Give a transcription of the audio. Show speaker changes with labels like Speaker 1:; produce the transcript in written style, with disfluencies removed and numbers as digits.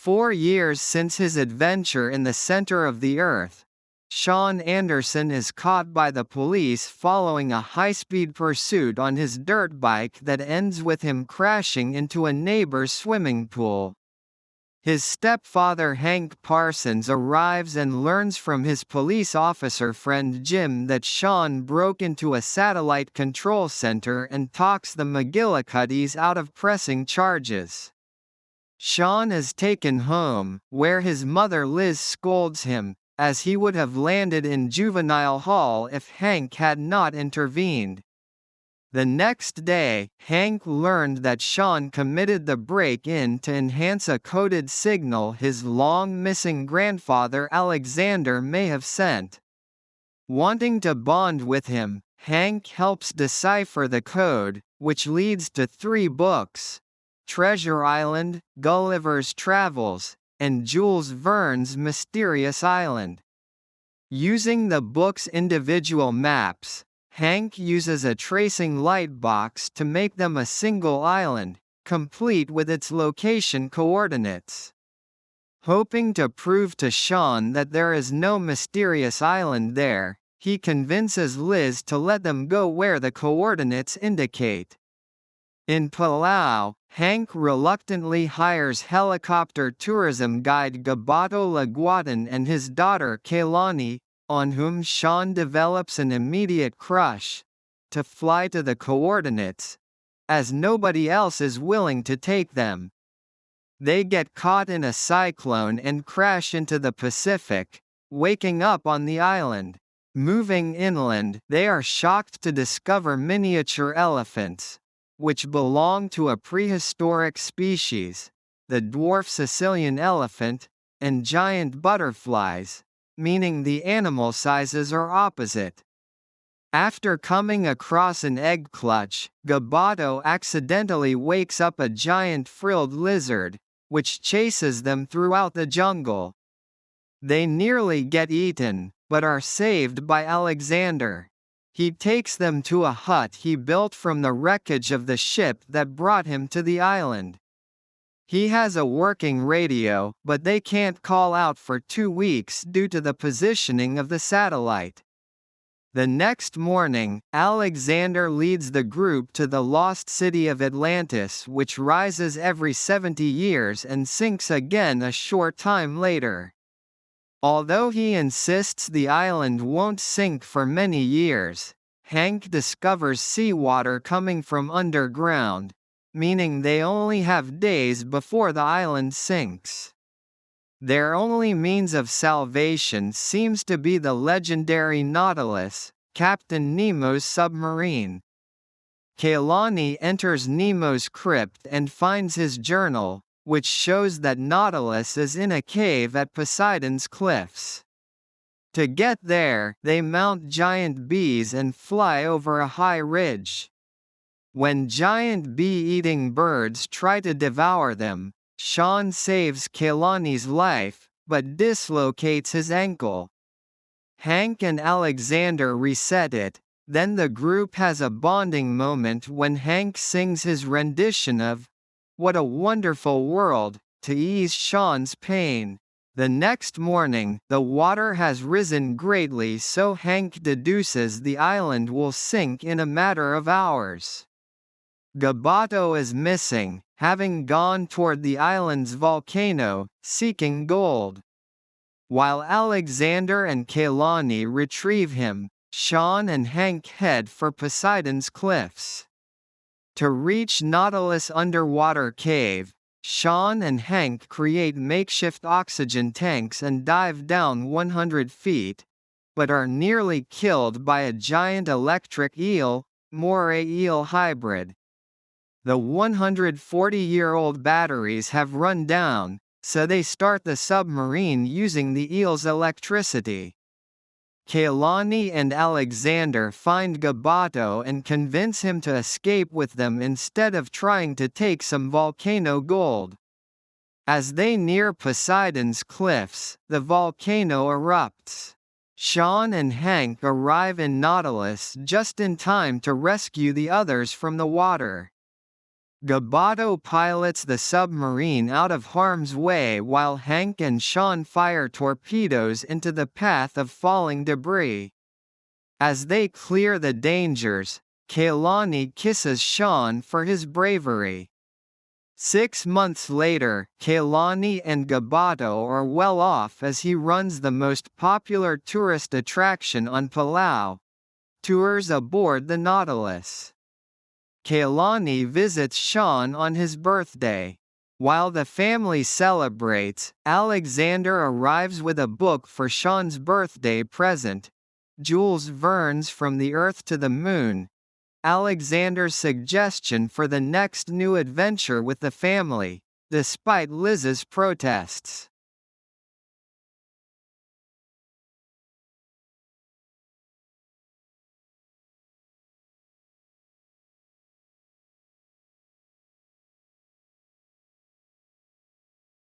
Speaker 1: 4 years since his adventure in the center of the Earth, Sean Anderson is caught by the police following a high-speed pursuit on his dirt bike that ends with him crashing into a neighbor's swimming pool. His stepfather Hank Parsons arrives and learns from his police officer friend Jim that Sean broke into a satellite control center and talks the McGuillicuttys out of pressing charges. Sean is taken home, where his mother Liz scolds him, as he would have landed in juvenile hall if Hank had not intervened. The next day, Hank learned that Sean committed the break-in to enhance a coded signal his long-missing grandfather Alexander may have sent. Wanting to bond with him, Hank helps decipher the code, which leads to 3 books: Treasure Island, Gulliver's Travels, and Jules Verne's Mysterious Island. Using the book's individual maps, Hank uses a tracing light box to make them a single island, complete with its location coordinates. Hoping to prove to Sean that there is no mysterious island there, he convinces Liz to let them go where the coordinates indicate. In Palau, Hank reluctantly hires helicopter tourism guide Gabato Laguatan and his daughter Kailani, on whom Sean develops an immediate crush, to fly to the coordinates, as nobody else is willing to take them. They get caught in a cyclone and crash into the Pacific, waking up on the island. Moving inland, they are shocked to discover miniature elephants, which belong to a prehistoric species, the dwarf Sicilian elephant, and giant butterflies, meaning the animal sizes are opposite. After coming across an egg clutch, Gabato accidentally wakes up a giant frilled lizard, which chases them throughout the jungle. They nearly get eaten, but are saved by Alexander. He takes them to a hut he built from the wreckage of the ship that brought him to the island. He has a working radio, but they can't call out for 2 weeks due to the positioning of the satellite. The next morning, Alexander leads the group to the lost city of Atlantis, which rises every 70 years and sinks again a short time later. Although he insists the island won't sink for many years, Hank discovers seawater coming from underground, meaning they only have days before the island sinks. Their only means of salvation seems to be the legendary Nautilus, Captain Nemo's submarine. Kailani enters Nemo's crypt and finds his journal, which shows that Nautilus is in a cave at Poseidon's cliffs. To get there, they mount giant bees and fly over a high ridge. When giant bee-eating birds try to devour them, Sean saves Kailani's life, but dislocates his ankle. Hank and Alexander reset it, then the group has a bonding moment when Hank sings his rendition of "What a Wonderful World" to ease Sean's pain. The next morning, the water has risen greatly, so Hank deduces the island will sink in a matter of hours. Gabato is missing, having gone toward the island's volcano, seeking gold. While Alexander and Kailani retrieve him, Sean and Hank head for Poseidon's cliffs. To reach Nautilus' underwater cave, Sean and Hank create makeshift oxygen tanks and dive down 100 feet, but are nearly killed by a giant electric eel, moray-eel hybrid. The 140-year-old batteries have run down, so they start the submarine using the eel's electricity. Kailani and Alexander find Gabato and convince him to escape with them instead of trying to take some volcano gold. As they near Poseidon's cliffs, the volcano erupts. Sean and Hank arrive in Nautilus just in time to rescue the others from the water. Gaboto pilots the submarine out of harm's way while Hank and Sean fire torpedoes into the path of falling debris. As they clear the dangers, Kaylani kisses Sean for his bravery. 6 months later, Kaylani and Gaboto are well off as he runs the most popular tourist attraction on Palau: tours aboard the Nautilus. Kaylani visits Sean on his birthday. While the family celebrates, Alexander arrives with a book for Sean's birthday present, Jules Verne's From the Earth to the Moon, Alexander's suggestion for the next new adventure with the family, despite Liz's protests.